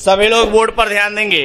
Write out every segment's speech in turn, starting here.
सभी लोग बोर्ड पर ध्यान देंगे।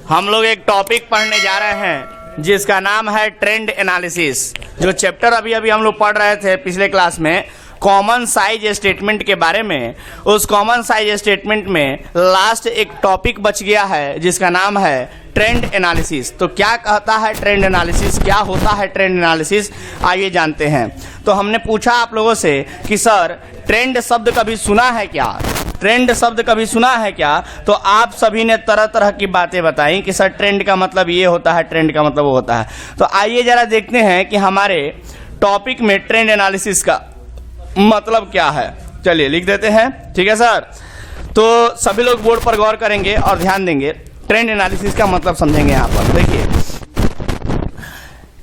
हम लोग एक टॉपिक पढ़ने जा रहे हैं जिसका नाम है ट्रेंड एनालिसिस। जो चैप्टर अभी अभी हम लोग पढ़ रहे थे पिछले क्लास में कॉमन साइज स्टेटमेंट के बारे में, उस कॉमन साइज स्टेटमेंट में लास्ट एक टॉपिक बच गया है जिसका नाम है ट्रेंड एनालिसिस। तो क्या कहता है ट्रेंड एनालिसिस, क्या होता है ट्रेंड एनालिसिस, आइए जानते हैं। तो हमने पूछा आप लोगों से कि सर ट्रेंड शब्द कभी सुना है क्या, ट्रेंड शब्द कभी सुना है क्या? तो आप सभी ने तरह तरह की बातें बताई कि सर ट्रेंड का मतलब ये होता है, ट्रेंड का मतलब वो होता है। तो आइए जरा देखते हैं कि हमारे टॉपिक में ट्रेंड एनालिसिस का मतलब क्या है। चलिए लिख देते हैं, ठीक है सर। तो सभी लोग बोर्ड पर गौर करेंगे और ध्यान देंगे, ट्रेंड एनालिसिस का मतलब समझेंगे। यहाँ पर देखिए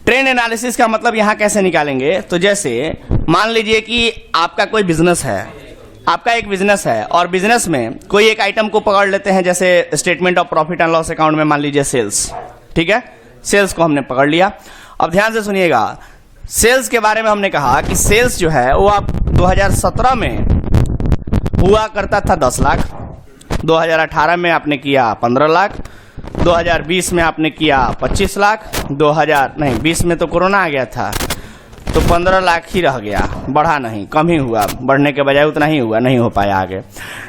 ट्रेंड एनालिसिस का मतलब यहाँ कैसे निकालेंगे। तो जैसे मान लीजिए कि आपका कोई बिजनेस है, आपका एक बिजनेस है और बिजनेस में कोई एक आइटम को पकड़ लेते हैं, जैसे statement of profit and loss account में मान लीजिए सेल्स, ठीक है, सेल्स को हमने पकड़ लिया। अब ध्यान से सुनिएगा, सेल्स के बारे में हमने कहा कि सेल्स जो है वो आप 2017 में हुआ करता था 10 लाख, 2018 में आपने किया 15 लाख, 2020 में आपने किया 25 लाख, 2020 में तो कोरोना आ गया था तो 15 लाख ही रह गया, बढ़ा नहीं, कम ही हुआ, बढ़ने के बजाय उतना ही हुआ, नहीं हो पाया आगे।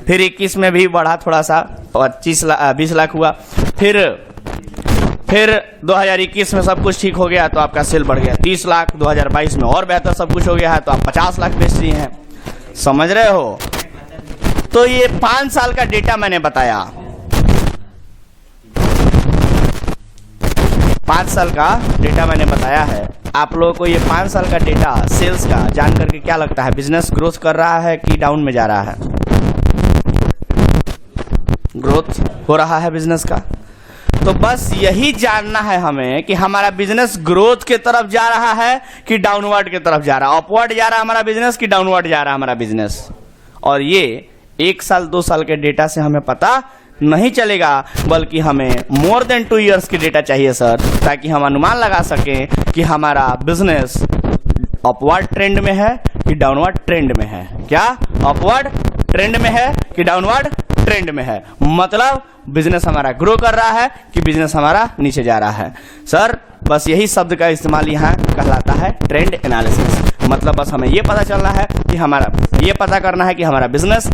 फिर 21 में भी बढ़ा थोड़ा सा, 20 लाख हुआ। फिर 2021 में सब कुछ ठीक हो गया तो आपका सेल बढ़ गया 30 लाख, 2022 में और बेहतर सब कुछ हो गया है तो आप 50 लाख बेच रही हैं, समझ रहे हो। तो ये 5 साल का डेटा मैंने बताया, 5 साल का डेटा मैंने बताया है। आप लोगों को ये 5 साल का डेटा सेल्स का जान करके क्या लगता है, बिजनेस ग्रोथ कर रहा है कि डाउन में जा रहा है? ग्रोथ हो रहा है बिजनेस का। तो बस यही जानना है हमें कि हमारा बिजनेस ग्रोथ के तरफ जा रहा है कि डाउनवर्ड के तरफ जा रहा है, अपवर्ड जा रहा है हमारा बिजनेस कि डाउनवर्ड जा रहा है हमारा बिजनेस। और ये 1 साल 2 साल के डेटा से हमें पता नहीं चलेगा, बल्कि हमें मोर देन 2 इयर्स की डेटा चाहिए सर, ताकि हम अनुमान लगा सकें कि हमारा बिजनेस अपवर्ड ट्रेंड में है कि डाउनवर्ड ट्रेंड में है। क्या अपवर्ड ट्रेंड में है कि डाउनवर्ड ट्रेंड में है? मतलब बिजनेस हमारा ग्रो कर रहा है कि बिजनेस हमारा नीचे जा रहा है। सर बस यही शब्द का इस्तेमाल यहाँ कहलाता है ट्रेंड एनालिसिस। मतलब बस हमें ये पता चलना है कि हमारा, ये पता करना है कि हमारा बिजनेस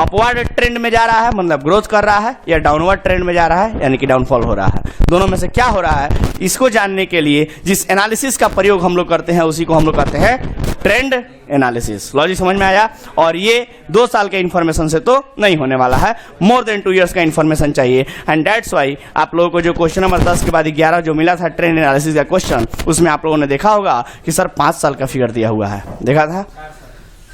अपवर्ड ट्रेंड में जा रहा है मतलब ग्रोथ कर रहा है, या डाउनवर्ड ट्रेंड में जा रहा है यानी कि डाउनफॉल हो रहा है। दोनों में से क्या हो रहा है, इसको जानने के लिए जिस एनालिसिस का प्रयोग हम लोग करते हैं उसी को हम लोग कहते हैं ट्रेंड एनालिसिस। लॉजिक समझ में आया? और ये 2 साल के इंफॉर्मेशन से तो नहीं होने वाला है, मोर देन 2 इयर्स का इंफॉर्मेशन चाहिए। एंड दैट्स वाई आप लोगों को जो क्वेश्चन नंबर 10 के बाद 11 जो मिला था ट्रेंड एनालिसिस का क्वेश्चन, उसमें आप लोगों ने देखा होगा कि सर 5 साल का फिगर दिया हुआ है, देखा था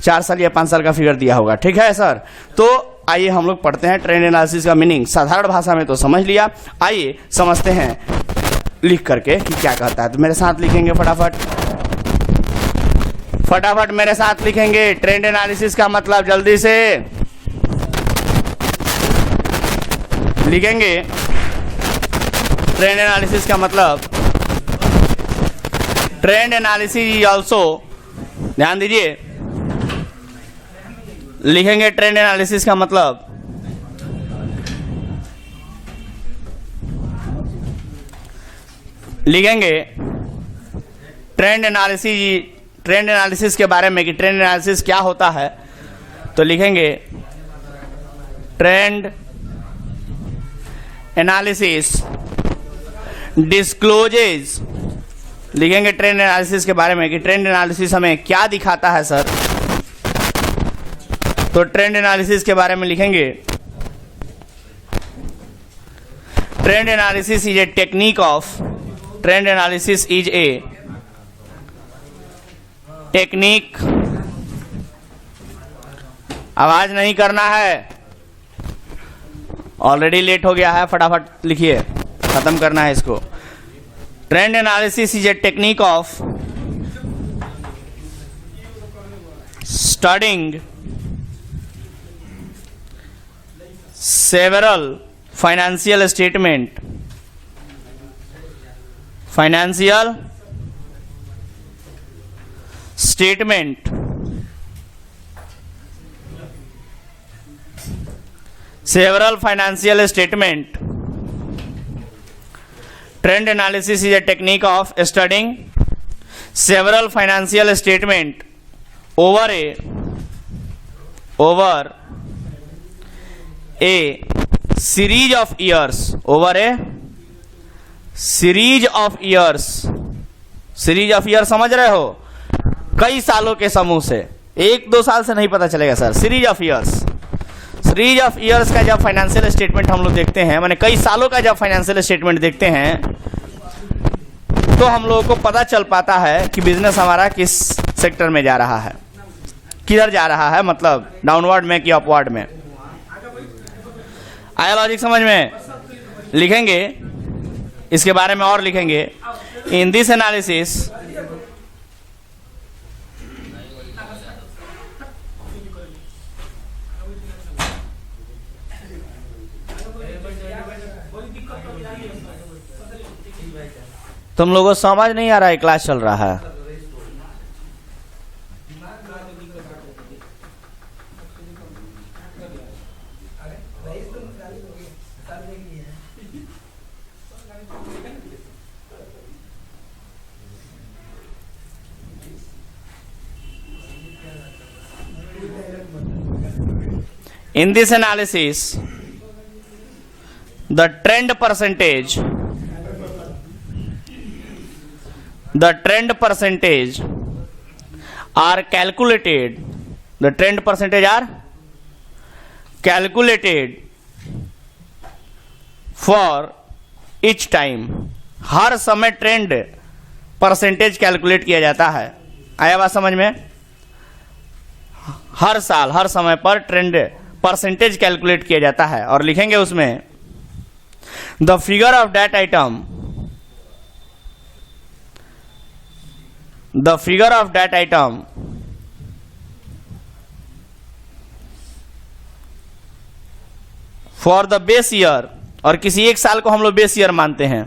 4 साल या 5 साल का फिगर दिया होगा, ठीक है सर। तो आइए हम लोग पढ़ते हैं ट्रेंड एनालिसिस का मीनिंग। साधारण भाषा में तो समझ लिया, आइए समझते हैं लिख करके कि क्या कहता है। तो मेरे साथ लिखेंगे फटाफट, फटाफट मेरे साथ लिखेंगे ट्रेंड एनालिसिस का मतलब, जल्दी से लिखेंगे ट्रेंड एनालिसिस का मतलब। ट्रेंड एनालिसिस इज ऑल्सो, ध्यान दीजिए, लिखेंगे ट्रेंड एनालिसिस का मतलब लिखेंगे ट्रेंड एनालिसिस के बारे में कि ट्रेंड एनालिसिस क्या होता है। तो लिखेंगे ट्रेंड एनालिसिस डिस्क्लोजेज, लिखेंगे ट्रेंड एनालिसिस के बारे में कि ट्रेंड एनालिसिस हमें क्या दिखाता है सर। तो ट्रेंड एनालिसिस के बारे में लिखेंगे trend analysis is a technique of, trend analysis is a technique, आवाज नहीं करना है, ऑलरेडी लेट हो गया है, फटाफट लिखिए, खत्म करना है इसको। Trend analysis is a technique of studying several financial statement, financial statement Several financial statement. Trend analysis is a technique of studying several financial statement over a series of years. Over a series of years. Series of year समझ रहे हो? कई सालों के समूह से, 1-2 साल से नहीं पता चलेगा sir. Series of years, series of years का जब फाइनेंशियल स्टेटमेंट हम लोग देखते हैं, माने कई सालों का जब फाइनेंशियल स्टेटमेंट देखते हैं, तो हम लोगों को पता चल पाता है कि बिजनेस हमारा किस सेक्टर में जा रहा है, किधर जा रहा है, मतलब डाउनवर्ड में कि अपवर्ड में। आया लॉजिक समझ में? लिखेंगे इसके बारे में और लिखेंगे। इन दिस एनालिसिस तुम लोगों को समझ नहीं आ रहा है, क्लास चल रहा है। In this analysis, the trend percentage are calculated. The trend percentage are calculated for each time. हर समय ट्रेंड परसेंटेज कैलकुलेट किया जाता है। आया बात समझ में? हर साल हर समय पर ट्रेंड परसेंटेज कैलकुलेट किया जाता है और लिखेंगे उसमें the figure of that item, the figure of that item for the base year. और किसी एक साल को हम लोग बेस ईयर मानते हैं,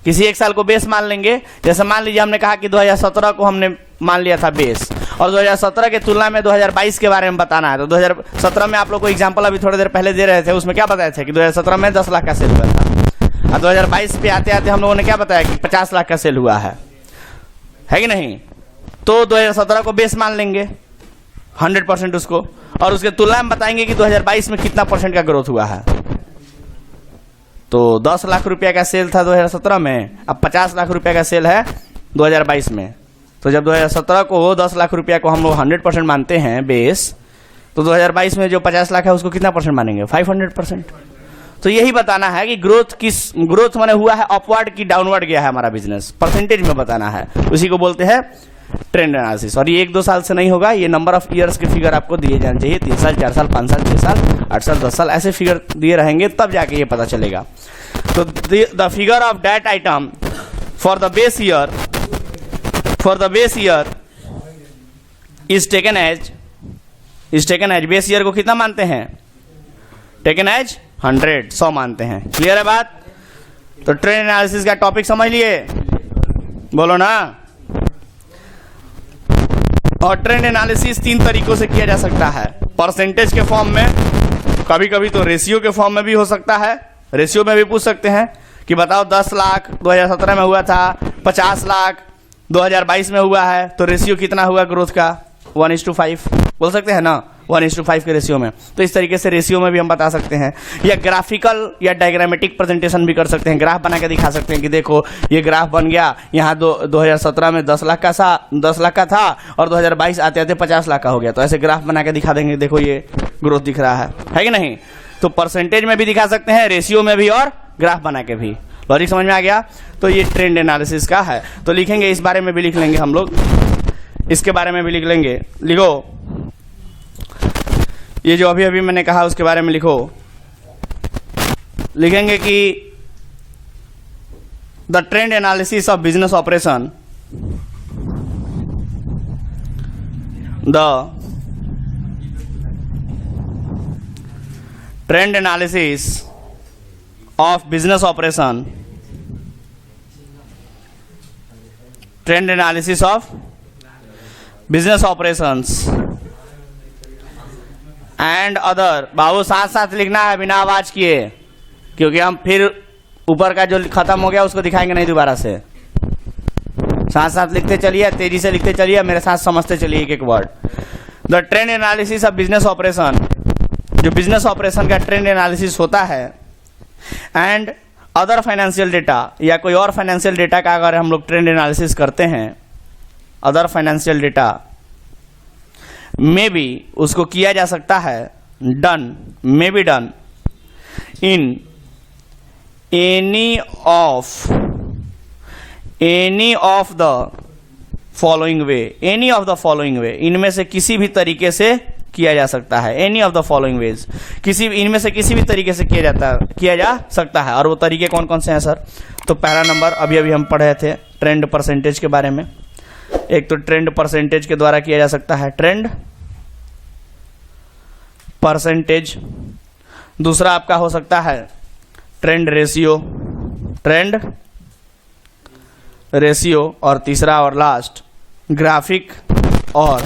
किसी एक साल को बेस मान लेंगे। जैसे मान लीजिए हमने कहा कि 2017 को हमने मान लिया था बेस, और 2017 के तुलना में 2022 के बारे में बताना है। तो 2017 में आप लोग को एग्जांपल अभी थोड़ी देर पहले दे रहे थे, उसमें क्या बताए थे कि 2017 में 10 लाख का सेल हुआ था, और 2022 पे आते आते हम लोगों ने क्या बताया कि 50 लाख का सेल हुआ है कि नहीं? तो 2017 को बेस मान लेंगे 100% उसको, और उसके तुलना में बताएंगे कि 2022 में कितना % का ग्रोथ हुआ है। तो 10 लाख रुपया का सेल था 2017 में, अब 50 लाख रुपया का सेल है 2022 में। तो जब 2017 को 10 लाख रुपया को हम लोग 100% मानते हैं बेस, तो 2022 में जो 50 लाख है उसको कितना % मानेंगे? 500%। तो यही बताना है कि ग्रोथ माने हुआ है अपवर्ड की डाउनवर्ड गया है हमारा बिजनेस, परसेंटेज में बताना है। उसी को बोलते हैं ट्रेंड एनालिसिस। और ये 1-2 साल से नहीं होगा, ये नंबर ऑफ ईयर्स के फिगर आपको दिए जाने चाहिए। 3 साल, 4 साल, 5 साल, 6 साल, 8 साल, 10 साल ऐसे फिगर दिए रहेंगे, तब जाके ये पता चलेगा। तो the figure of that item for the base year is taken as base year को कितना मानते हैं? टेकन एज 100 मानते हैं। क्लियर है बात? तो ट्रेंड एनालिसिस का टॉपिक समझ लिए, बोलो ना। और ट्रेंड एनालिसिस 3 तरीकों से किया जा सकता है। परसेंटेज के फॉर्म में, कभी कभी तो रेशियो के फॉर्म में भी हो सकता है। रेशियो में भी पूछ सकते हैं कि बताओ 10 लाख 2017 में हुआ था, 50 लाख 2022 में हुआ है, तो रेशियो कितना हुआ ग्रोथ का? 1:5 बोल सकते हैं ना, 1:5 के रेशियो में। तो इस तरीके से रेशियो में भी हम बता सकते हैं, या ग्राफिकल या डायग्रामेटिक प्रेजेंटेशन भी कर सकते हैं। ग्राफ बना के दिखा सकते हैं कि देखो ये ग्राफ बन गया, यहाँ 2017 में 10 लाख का था और 2022 आते आते 50 लाख का हो गया। तो ऐसे ग्राफ बना के दिखा देंगे, देखो ये ग्रोथ दिख रहा है कि नहीं? तो परसेंटेज में भी दिखा सकते हैं, रेशियो में भी, और ग्राफ बना के भी। लॉजिक समझ में आ गया? तो ये ट्रेंड एनालिसिस का है। तो लिखेंगे, इस बारे में भी लिख लेंगे हम लोग, इसके बारे में भी लिख लेंगे। लिखो, ये जो अभी मैंने कहा उसके बारे में लिखो। लिखेंगे कि the trend analysis of business operation, the trend analysis of business operation, trend analysis of business operations and other. बाबू साथ साथ लिखना है बिना आवाज किए, क्योंकि हम फिर ऊपर का जो खत्म हो गया उसको दिखाएंगे नहीं दोबारा से। साथ साथ लिखते चलिए, तेजी से लिखते चलिए, मेरे साथ समझते चलिए एक एक word. The trend analysis of business operation, जो बिजनेस ऑपरेशन का ट्रेंड एनालिसिस होता है, एंड अदर फाइनेंशियल डेटा, या कोई और फाइनेंशियल डेटा का अगर हम लोग ट्रेंड एनालिसिस करते हैं, अदर फाइनेंशियल डेटा में भी उसको किया जा सकता है, done, may be done in any of the following way, any of the following वे, इनमें से किसी भी तरीके से किया जा सकता है। Any of the following veg, इनमें से किसी भी तरीके से किया जा सकता है। और वो तरीके कौन कौन से हैं सर? तो पहला नंबर अभी हम पढ़े थे ट्रेंड परसेंटेज के बारे में। एक तो ट्रेंड परसेंटेज के द्वारा किया जा सकता है, ट्रेंड परसेंटेज। दूसरा आपका हो सकता है ट्रेंड रेशियो, ट्रेंड रेशियो। और तीसरा और लास्ट ग्राफिक और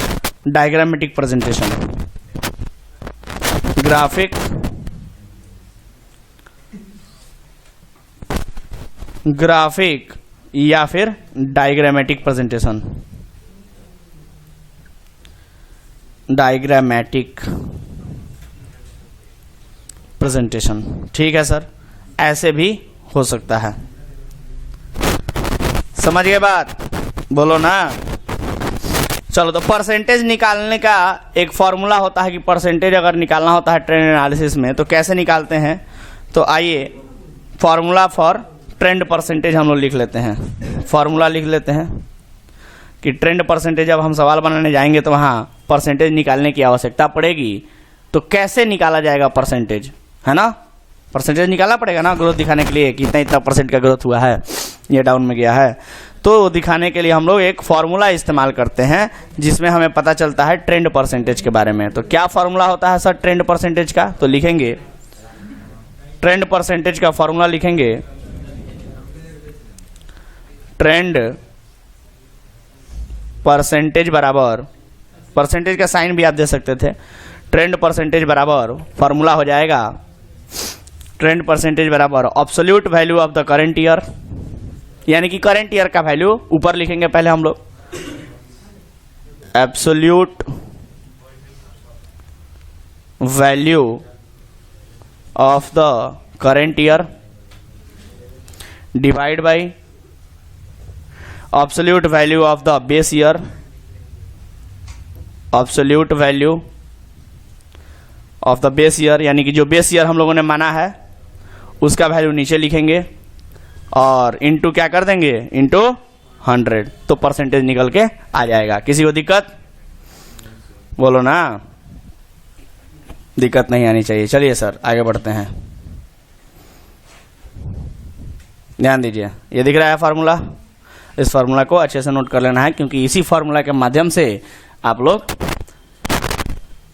डायग्रामेटिक प्रेजेंटेशन, ग्राफिक या फिर डायग्रामेटिक प्रेजेंटेशन, डायग्रामेटिक प्रेजेंटेशन। ठीक है सर, ऐसे भी हो सकता है। समझ गए बात? बोलो ना। चलो, तो परसेंटेज निकालने का एक फॉर्मूला होता है कि परसेंटेज अगर निकालना होता है ट्रेंड एनालिसिस में तो कैसे निकालते हैं। तो आइए फॉर्मूला फॉर ट्रेंड परसेंटेज हम लोग लिख लेते हैं। फॉर्मूला लिख लेते हैं कि ट्रेंड परसेंटेज, जब हम सवाल बनाने जाएंगे तो वहाँ परसेंटेज निकालने की आवश्यकता पड़ेगी। तो कैसे निकाला जाएगा परसेंटेज, है ना? परसेंटेज निकालना पड़ेगा ना ग्रोथ दिखाने के लिए कि इतना परसेंट का ग्रोथ हुआ है, ये डाउन में गया है। तो दिखाने के लिए हम लोग एक फॉर्मूला इस्तेमाल करते हैं जिसमें हमें पता चलता है ट्रेंड परसेंटेज के बारे में। तो क्या फॉर्मूला होता है सर ट्रेंड परसेंटेज का? तो लिखेंगे ट्रेंड परसेंटेज का फॉर्मूला लिखेंगे, ट्रेंड परसेंटेज बराबर, परसेंटेज का साइन भी आप दे सकते थे, ट्रेंड परसेंटेज बराबर फॉर्मूला हो जाएगा ट्रेंड परसेंटेज बराबर absolute value of the current year, यानी कि करंट ईयर का वैल्यू ऊपर लिखेंगे पहले हम लोग, absolute value of the current year divide by absolute value of the base year, absolute value of the base year, यानी कि जो बेस ईयर हम लोगों ने माना है उसका वैल्यू नीचे लिखेंगे और इनटू क्या कर देंगे, इनटू 100, तो परसेंटेज निकल के आ जाएगा। किसी को दिक्कत? बोलो ना, दिक्कत नहीं आनी चाहिए। चलिए सर आगे बढ़ते हैं, ध्यान दीजिए। ये दिख रहा है फार्मूला, इस फार्मूला को अच्छे से नोट कर लेना है क्योंकि इसी फार्मूला के माध्यम से आप लोग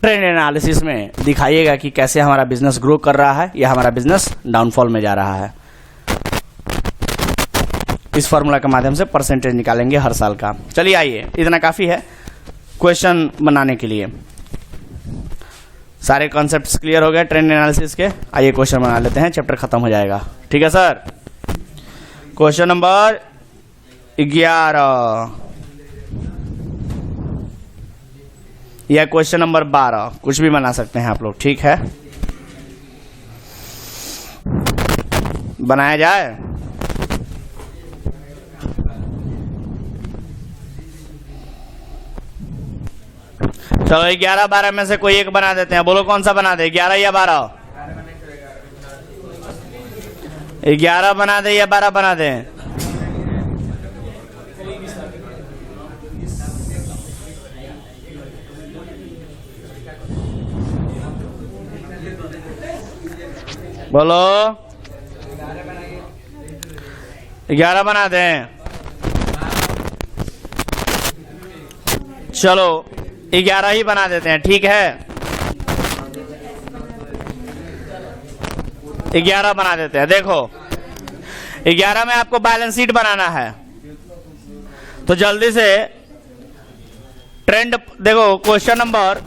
ट्रेंड एनालिसिस में दिखाइएगा कि कैसे हमारा बिजनेस ग्रो कर रहा है या हमारा बिजनेस डाउनफॉल में जा रहा है। इस फार्मूला के माध्यम से परसेंटेज निकालेंगे हर साल का। चलिए आइए, इतना काफी है क्वेश्चन बनाने के लिए। सारे कॉन्सेप्ट्स क्लियर हो गए ट्रेंड एनालिसिस के। आइए क्वेश्चन बना लेते हैं, चैप्टर खत्म हो जाएगा। ठीक है सर। क्वेश्चन नंबर 11 या क्वेश्चन नंबर 12, कुछ भी बना सकते हैं आप लोग। ठीक है, बनाया जाए। चलो 11-12 में से कोई एक बना देते हैं। बोलो कौन सा बना दे, 11 या 12? 11 बना दे या 12 बना दे? बोलो 11 बना दें। चलो 11 ही बना देते हैं। ठीक है, 11 बना देते हैं। देखो 11 में आपको बैलेंस शीट बनाना है, तो जल्दी से ट्रेंड देखो। क्वेश्चन नंबर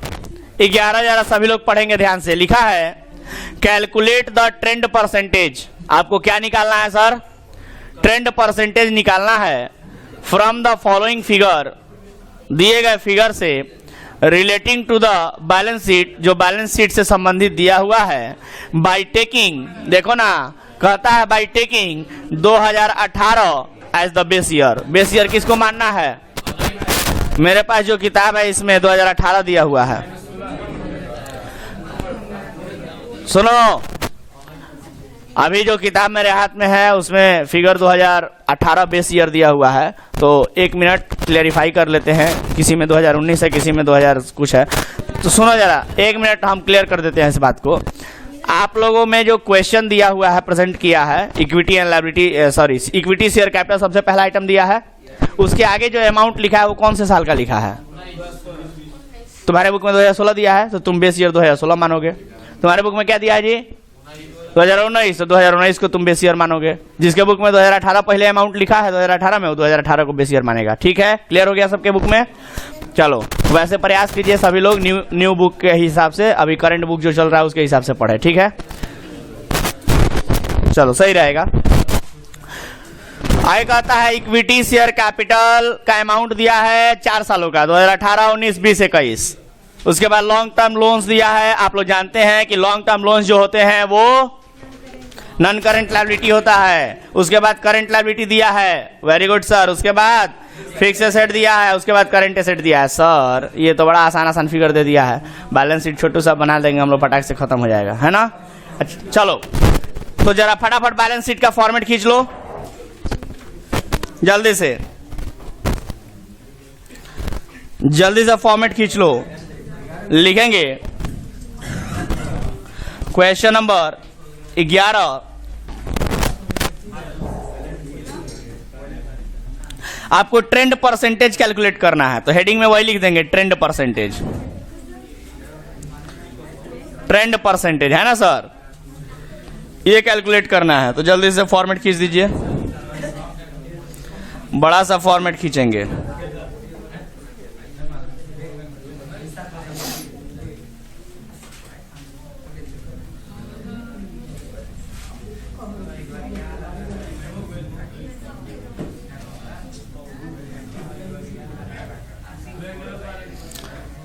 11 जरा सभी लोग पढ़ेंगे ध्यान से। लिखा है कैलकुलेट द ट्रेंड परसेंटेज। आपको क्या निकालना है सर? ट्रेंड परसेंटेज निकालना है फ्रॉम द फॉलोइंग फिगर, दिए गए फिगर से relating to the balance sheet, जो बैलेंस शीट से संबंधित दिया हुआ है, बाय टेकिंग, देखो ना कहता है by taking 2018 as the base year. Base year किसको मानना है? मेरे पास जो किताब है इसमें 2018 दिया हुआ है। सुनो, अभी जो किताब मेरे हाथ में है उसमें फिगर 2018 बेस ईयर दिया हुआ है, तो 1 मिनट क्लेरिफाई कर लेते हैं। किसी में 2019 है, किसी में 2000 कुछ है, तो सुनो जरा 1 मिनट हम क्लियर कर देते हैं इस बात को। आप लोगों में जो क्वेश्चन दिया हुआ है, प्रेजेंट किया है, equity and liability, sorry equity share capital सबसे पहला आइटम दिया है। उसके आगे जो अमाउंट लिखा है वो कौन से साल का लिखा है? तुम्हारे बुक में 2016 दिया है, तो तुम बेस ईयर 2016 मानोगे। तुम्हारे बुक में क्या दिया है जी? 2019, तो 2019 को तुम बेस ईयर मानोगे। जिसके बुक में 2018 पहले अमाउंट लिखा है 2018 में, वो 2018 को बेस ईयर मानेगा। ठीक है, क्लियर हो गया सबके बुक में? चलो वैसे प्रयास कीजिए सभी लोग न्यू बुक के हिसाब से, अभी करंट बुक जो चल रहा है उसके हिसाब से पढ़े। ठीक है, चलो सही रहेगा। आगे कहता है इक्विटी शेयर कैपिटल का अमाउंट दिया है 4 सालों का, 2018, 19, 20, 21। उसके बाद लॉन्ग टर्म लोन्स दिया है। आप लोग जानते हैं कि लॉन्ग टर्म लोन्स जो होते हैं वो नॉन करंट लायबिलिटी होता है। उसके बाद करंट लायबिलिटी दिया है, वेरी गुड सर। उसके बाद फिक्स एसेट दिया है, उसके बाद करंट एसेट दिया है। सर ये तो बड़ा आसान फिगर दे दिया है, बैलेंस शीट छोटू सा बना देंगे हम लोग, फटाक से खत्म हो जाएगा, है ना? अच्छा चलो, तो जरा फटाफट बैलेंस शीट का फॉर्मेट खींच लो जल्दी से, जल्दी से फॉर्मेट खींच लो। लिखेंगे क्वेश्चन नंबर 11, आपको ट्रेंड परसेंटेज कैलकुलेट करना है, तो हेडिंग में वही लिख देंगे ट्रेंड परसेंटेज। ट्रेंड परसेंटेज है ना सर, ये कैलकुलेट करना है। तो जल्दी से फॉर्मेट खींच दीजिए, बड़ा सा फॉर्मेट खींचेंगे।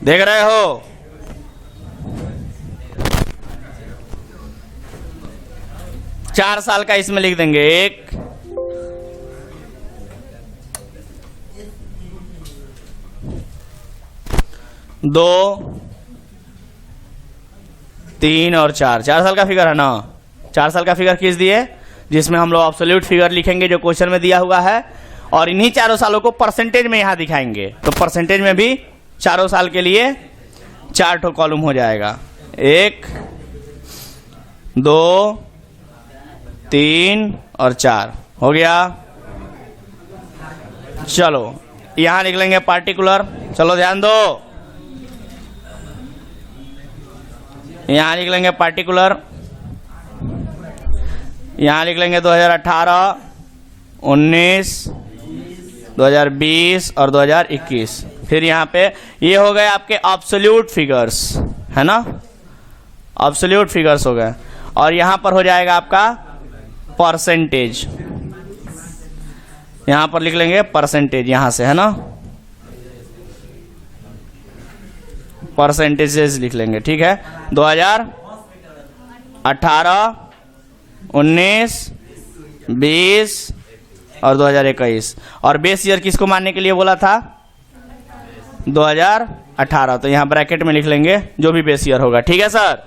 देख रहे हो? चार साल का इसमें लिख देंगे, 1, 2, 3 और 4। 4 साल का फिगर है ना? 4 साल का फिगर खींच दिए, जिसमें हम लोग एब्सोल्यूट फिगर लिखेंगे जो क्वेश्चन में दिया हुआ है, और इन्हीं चारों सालों को परसेंटेज में यहां दिखाएंगे। तो परसेंटेज में भी चारों साल के लिए 4 ठो कॉलम हो जाएगा, 1, 2, 3 और 4 हो गया। चलो यहां लिख लेंगे पार्टिकुलर, चलो ध्यान दो, यहां लिख लेंगे पार्टिकुलर, यहां लिख लेंगे 2018, 19, 2020 और 2021। फिर यहाँ पे ये हो गए आपके एब्सोल्यूट फिगर्स, है ना? एब्सोल्यूट फिगर्स हो गए, और यहां पर हो जाएगा आपका परसेंटेज। यहां पर लिख लेंगे परसेंटेज, यहां से, है ना? परसेंटेजेस लिख लेंगे, ठीक है? 2018, 19, 20 और 2021। और बेस ईयर किसको मानने के लिए बोला था? 2018। तो यहां ब्रैकेट में लिख लेंगे जो भी बेस ईयर होगा, ठीक है सर?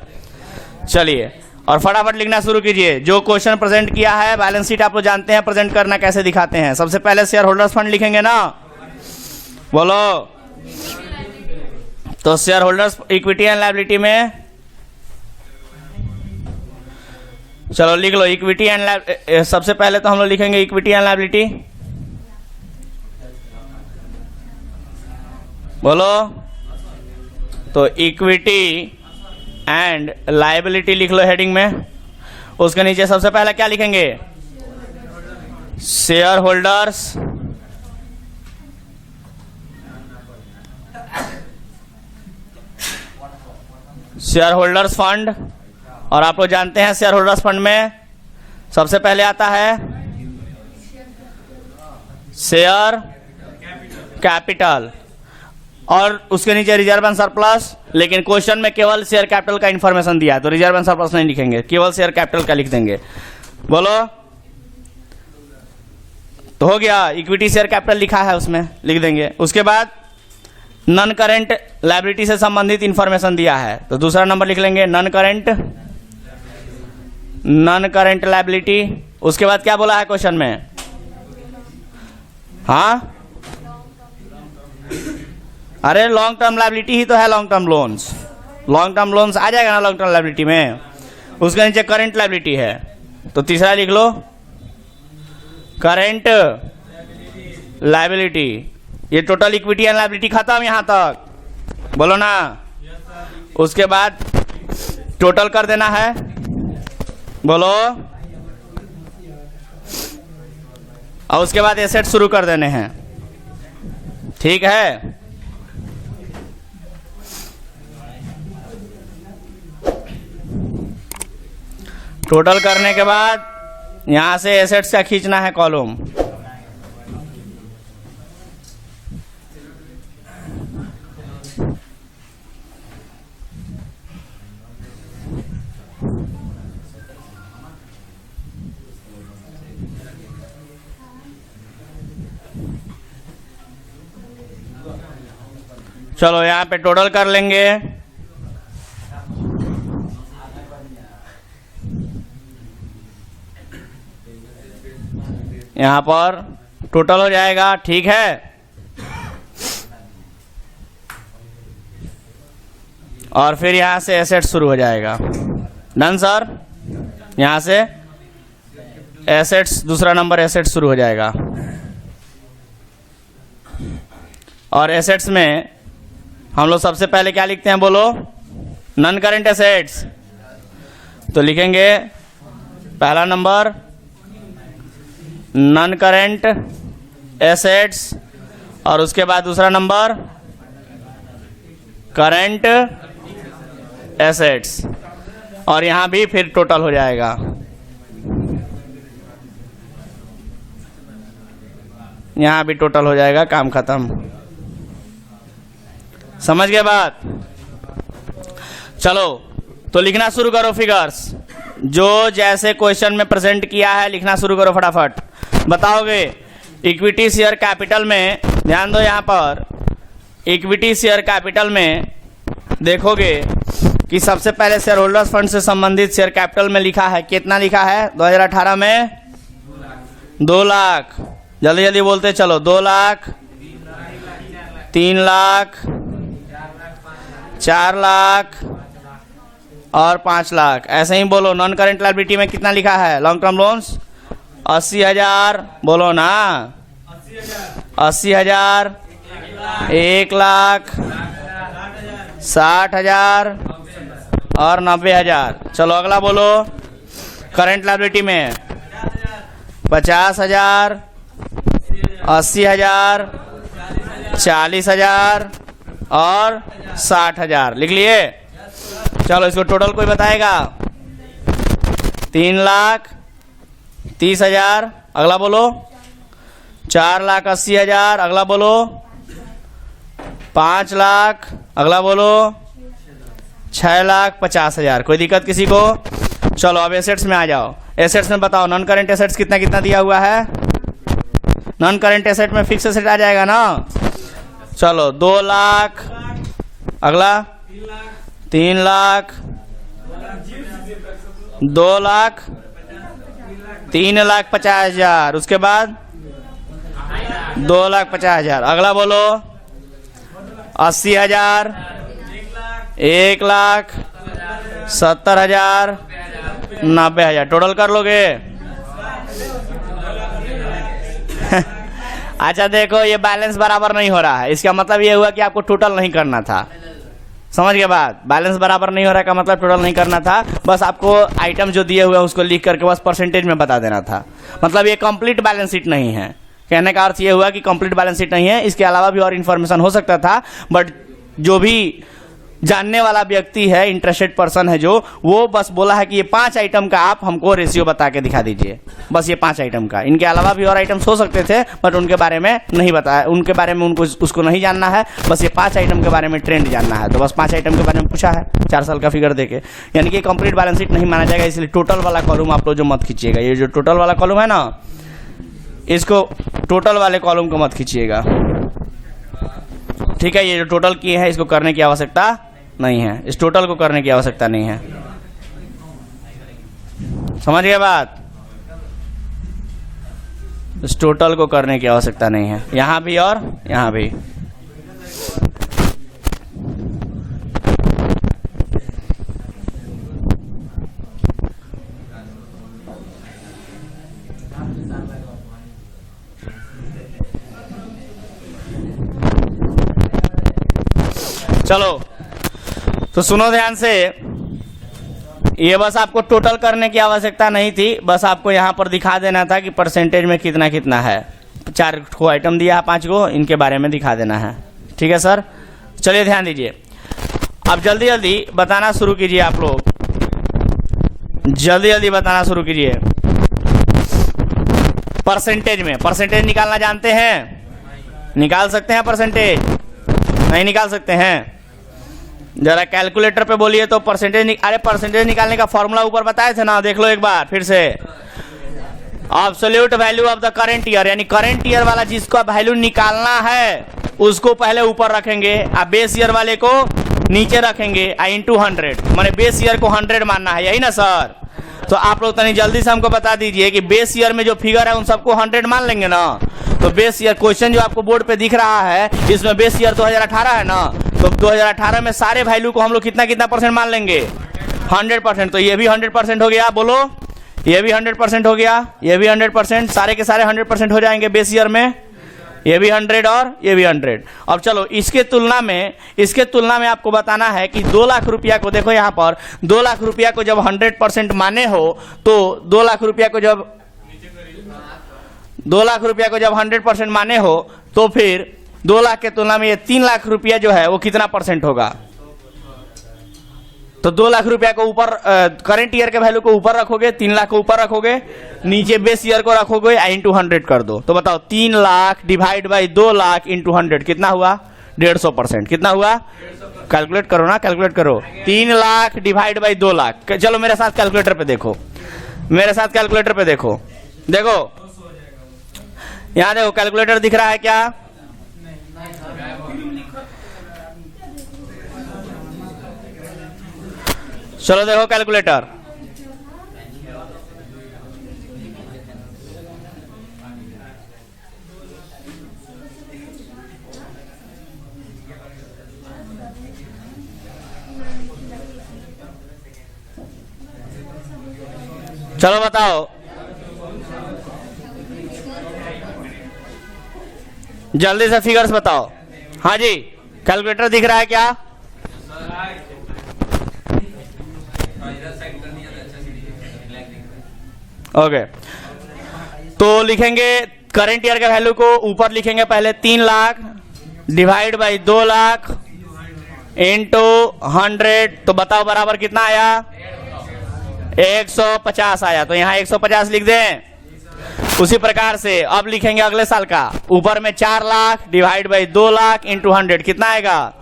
चलिए, और फटाफट लिखना शुरू कीजिए। जो क्वेश्चन प्रेजेंट किया है, बैलेंस शीट आप लोग जानते हैं प्रेजेंट करना कैसे दिखाते हैं। सबसे पहले शेयर होल्डर्स फंड लिखेंगे ना, बोलो। तो share holders equity and liability में, चलो लिख लो इक्विटी एंड, सबसे पहले तो हम लोग लिखेंगे इक्विटी एंड लायबिलिटी, बोलो। तो इक्विटी एंड लायबिलिटी लिख लो हेडिंग में। उसके नीचे सबसे पहले क्या लिखेंगे? Share holders share holders fund, और आप लोग जानते हैं शेयर होल्डर्स फंड में सबसे पहले आता है शेयर कैपिटल और उसके नीचे रिजर्व एंड सरप्लस। लेकिन क्वेश्चन में केवल शेयर कैपिटल का इंफॉर्मेशन दिया है तो रिजर्व एंड सरप्लस नहीं लिखेंगे, केवल शेयर कैपिटल का लिख देंगे। बोलो, तो हो गया। इक्विटी शेयर कैपिटल लिखा है उसमें लिख देंगे। उसके बाद नॉन करेंट लायबिलिटी से संबंधित इंफॉर्मेशन दिया है तो दूसरा नंबर लिख लेंगे नॉन करेंट लायबिलिटी। उसके बाद क्या बोला है क्वेश्चन में? हाँ, अरे लॉन्ग टर्म लायबिलिटी ही तो है, long term loans. Long term loans आ जाएगा ना लॉन्ग टर्म लायबिलिटी में। उसके नीचे करंट लायबिलिटी है तो तीसरा लिख लो करंट लायबिलिटी। ये टोटल इक्विटी एंड लायबिलिटी खत्म यहां तक, बोलो ना। उसके बाद टोटल कर देना है, बोलो। और उसके बाद एसेट शुरू कर देने हैं, ठीक है। टोटल करने के बाद यहां से एसेट्स का खींचना है कॉलम। चलो यहां पे टोटल कर लेंगे। यहां पर टोटल हो जाएगा, ठीक है। और फिर यहां से एसेट शुरू हो जाएगा। Done sir. यहां से एसेट्स, दूसरा नंबर एसेट शुरू हो जाएगा। और एसेट्स में हम लोग सबसे पहले क्या लिखते हैं, बोलो? Non current assets. तो लिखेंगे पहला नंबर नॉन करेंट एसेट्स और उसके बाद दूसरा नंबर करेंट एसेट्स। और यहां भी फिर टोटल हो जाएगा। यहां भी टोटल हो जाएगा, काम खत्म। समझ गए बात? चलो तो लिखना शुरू करो फिगर्स, जो जैसे क्वेश्चन में प्रेजेंट किया है लिखना शुरू करो फटाफट। बताओगे इक्विटी शेयर कैपिटल में, ध्यान दो यहां पर, इक्विटी शेयर कैपिटल में देखोगे कि सबसे पहले शेयर होल्डर्स फंड से संबंधित शेयर कैपिटल में लिखा है, कितना लिखा है 2018 में? 2 लाख। जल्दी जल्दी बोलते चलो। 2 लाख, 3 लाख, 4 लाख और 5 लाख, ऐसे ही बोलो। नॉन करेंट लायबिलिटी में कितना लिखा है? लॉन्ग टर्म लोन्स 80,000, बोलो ना। 80,000, 1 लाख, 60,000 और 90,000। चलो अगला बोलो। करेंट लायबिलिटी में 50,000, 80,000, 40,000 और 60,000 लिख लिए। चलो इसको टोटल कोई बताएगा? 3,30,000, अगला बोलो। 4,80,000, अगला बोलो। 5 लाख, अगला बोलो। 6,50,000। कोई दिक्कत किसी को? चलो अब एसेट्स में आ जाओ। एसेट्स में बताओ नॉन करेंट एसेट्स कितना कितना दिया हुआ है? नॉन करेंट एसेट में फिक्स एसेट आ जाएगा ना। चलो 2 लाख, अगला 3 लाख, 2 लाख, 3,50,000, उसके बाद 2,50,000, अगला बोलो। 80,000, 1,00,000, 70,000, 90,000। टोटल कर लोगे? अच्छा देखो ये बैलेंस बराबर नहीं हो रहा है, इसका मतलब ये हुआ कि आपको टोटल नहीं करना था। समझ गए बात? बैलेंस बराबर नहीं हो रहा है का मतलब टोटल नहीं करना था, बस आपको आइटम जो दिए हुए हैं उसको लिख करके बस परसेंटेज में बता देना था। मतलब ये कंप्लीट बैलेंस शीट नहीं है। कहने का अर्थ ये हुआ कि कंप्लीट बैलेंस शीट नहीं है, इसके अलावा भी और इन्फॉर्मेशन हो सकता था, बट जो भी जानने वाला व्यक्ति है, इंटरेस्टेड पर्सन है जो, वो बस बोला है कि ये 5 आइटम का आप हमको रेशियो बता के दिखा दीजिए, बस ये 5 आइटम का। इनके अलावा भी और आइटम्स हो सकते थे बट उनके बारे में नहीं बताया, उनके बारे में उनको उसको नहीं जानना है, बस ये 5 आइटम के बारे में ट्रेंड जानना है। तो बस 5 आइटम के बारे में पूछा है 4 साल का फिगर देके, यानी कि कंप्लीट बैलेंस शीट नहीं माना जाएगा। इसलिए टोटल वाला कॉलम आप लोग जो मत खींचिएगा, ये जो टोटल वाला कॉलम है ना, इसको टोटल वाले कॉलम को मत खींचिएगा, ठीक है। ये जो टोटल किए हैं इसको करने की आवश्यकता नहीं है, इस टोटल को करने की आवश्यकता नहीं है, समझ गए बात। इस टोटल को करने की आवश्यकता नहीं है, यहां भी और यहां भी। चलो तो सुनो ध्यान से, ये बस आपको टोटल करने की आवश्यकता नहीं थी, बस आपको यहाँ पर दिखा देना था कि परसेंटेज में कितना कितना है। 4 को आइटम दिया है, 5 को, इनके बारे में दिखा देना है, ठीक है सर। चलिए ध्यान दीजिए, अब जल्दी जल्दी बताना शुरू कीजिए आप लोग, जल्दी जल्दी बताना शुरू कीजिए। परसेंटेज में परसेंटेज निकालना जानते हैं? निकाल सकते हैं परसेंटेज? नहीं निकाल सकते हैं? जरा कैलकुलेटर पे बोलिए तो परसेंटेज अरे परसेंटेज निकालने का फॉर्मूला ऊपर बताए थे ना, देख लो एक बार फिर से। Absolute value of the current year, यानी करंट ईयर वाला जिसका वैल्यू निकालना है उसको पहले ऊपर रखेंगे, आप बेस ईयर वाले को नीचे रखेंगे, इंटू 100, माने बेस ईयर को 100 मानना है, यही ना सर। तो आप लोग तनी जल्दी से हमको बता दीजिए कि बेस ईयर में जो फिगर है उन सबको 100 मान लेंगे ना। तो बेस ईयर क्वेश्चन जो आपको बोर्ड पे दिख रहा है, इसमें बेस ईयर 2018 है ना, तो 2018 में सारे वैल्यू को हम लोग कितना कितना परसेंट मान लेंगे? 100%। तो ये भी 100% हो गया, बोलो, ये भी 100% हो गया, ये भी 100%, सारे के सारे 100% हो जाएंगे बेस ईयर में, ये भी 100 और ये भी 100। अब चलो इसके तुलना में आपको बताना है कि 2 लाख रुपया को, देखो यहाँ पर 2 लाख रुपया को जब 100% माने हो, तो 2 लाख रुपया को जब 100% माने हो, तो फिर 2 लाख के तुलना में ये 3 लाख रुपया जो है वो कितना परसेंट होगा? तो 2 लाख रुपया को ऊपर, करंट ईयर के वैल्यू को ऊपर रखोगे, 3 लाख को ऊपर रखोगे, नीचे बेस ईयर को रखोगे, इंटू 100 कर दो। तो बताओ 3 lakh divide by 2 lakh into 100 कितना हुआ? 150%। कितना हुआ? कैलकुलेट करो ना, कैलकुलेट करो। 3 लाख डिवाइड बाई 2 लाख, चलो मेरे साथ कैलकुलेटर पे देखो, मेरे साथ कैलकुलेटर पे देखो, देखो यहाँ देखो कैलकुलेटर दिख रहा है क्या? चलो देखो कैलकुलेटर, चलो बताओ जल्दी से फिगर्स बताओ। हाँ जी, कैलकुलेटर दिख रहा है क्या? ओके, तो लिखेंगे करंट ईयर के वैल्यू को ऊपर लिखेंगे पहले 3 lakh divide by 2 lakh into 100, तो बताओ बराबर कितना आया? 150 आया। तो यहाँ 150 लिख दें। उसी प्रकार से अब लिखेंगे अगले साल का, ऊपर में 4 lakh divide by 2 lakh into 100 कितना आएगा?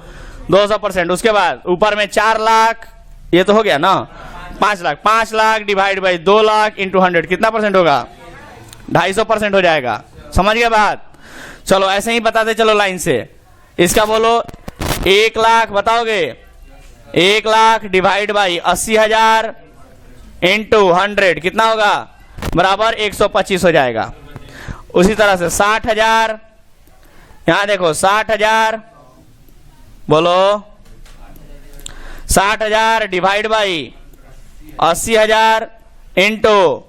200%। उसके बाद ऊपर में 4 लाख, ये तो हो गया ना, 5 lakh divide by 2 lakh into 100 कितना परसेंट होगा? 250% हो जाएगा। समझ गए बात? चलो ऐसे ही बताते चलो लाइन से। इसका बोलो 1 लाख, बताओगे 1 लाख डिवाइड बाई 80,000 इंटू 100 कितना होगा? बराबर 125 हो जाएगा। उसी तरह से 60,000, यहां देखो 60,000, बोलो 60,000 डिवाइड बाई 80,000 इंटू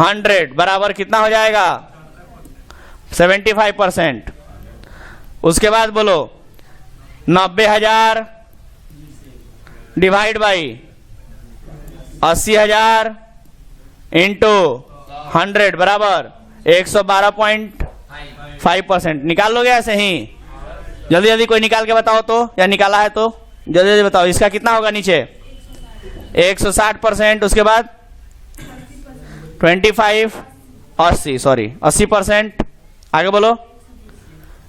100 बराबर कितना हो जाएगा? 75%। उसके बाद बोलो 90,000 डिवाइड बाई 80,000 इंटू 100 बराबर 112.5%। निकाल लोगे ऐसे ही? जल्दी जल्दी कोई निकाल के बताओ तो, या निकाला है तो जल्दी जल्दी बताओ, इसका कितना होगा नीचे? 160%, उसके बाद 80%, आगे बोलो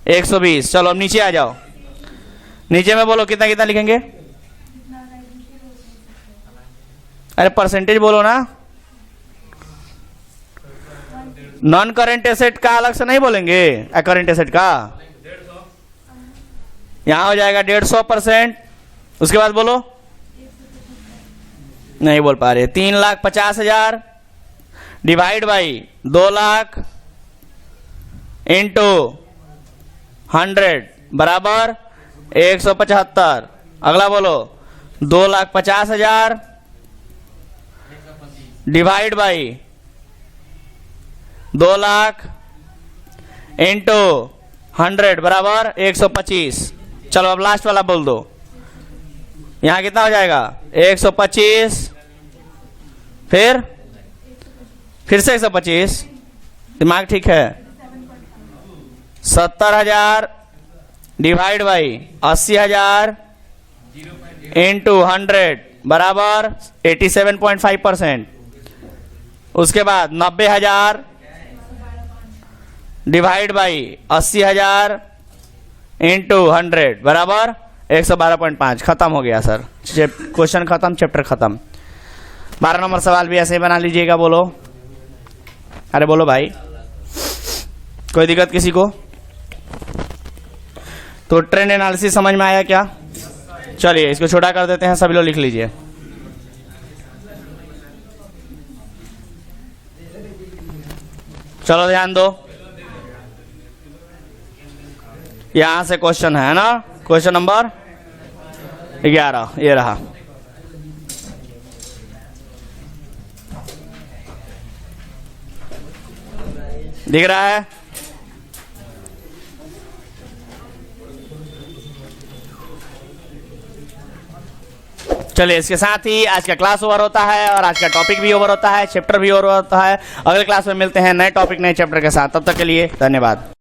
120। चलो अब नीचे आ जाओ, नीचे में बोलो कितना कितना लिखेंगे? अरे परसेंटेज बोलो ना, नॉन करेंट एसेट का अलग से नहीं बोलेंगे, करेंट एसेट का यहां हो जाएगा 150%। उसके बाद बोलो, नहीं बोल पा रहे, 3,50,000 डिवाइड बाई 2 लाख इंटू 100 बराबर 175। अगला बोलो 2,50,000 डिवाइड बाई 2 लाख इंटू 100 बराबर 125। चलो अब लास्ट वाला बोल दो, यहां कितना हो जाएगा? 125, फिर से 125, दिमाग ठीक है? 70,000 डिवाइड बाई 80,000 इंटू 100 बराबर 87.5%। उसके बाद 90,000 डिवाइड बाई 80,000 इंटू 100 बराबर 112.5। खत्म हो गया सर, क्वेश्चन खत्म, चैप्टर खत्म। 12 नंबर सवाल भी ऐसे ही बना लीजिएगा। बोलो, अरे बोलो भाई, कोई दिक्कत किसी को? तो ट्रेंड एनालिसिस समझ में आया क्या? चलिए इसको छोटा कर देते हैं, सभी लोग लिख लीजिए। चलो ध्यान दो, यहां से क्वेश्चन है ना, क्वेश्चन नंबर 11 ये रहा। दिख रहा है? चलिए इसके साथ ही आज का क्लास ओवर होता है और आज का टॉपिक भी ओवर होता है, चैप्टर भी ओवर होता है। अगले क्लास में मिलते हैं नए टॉपिक नए चैप्टर के साथ, तब तक के लिए धन्यवाद।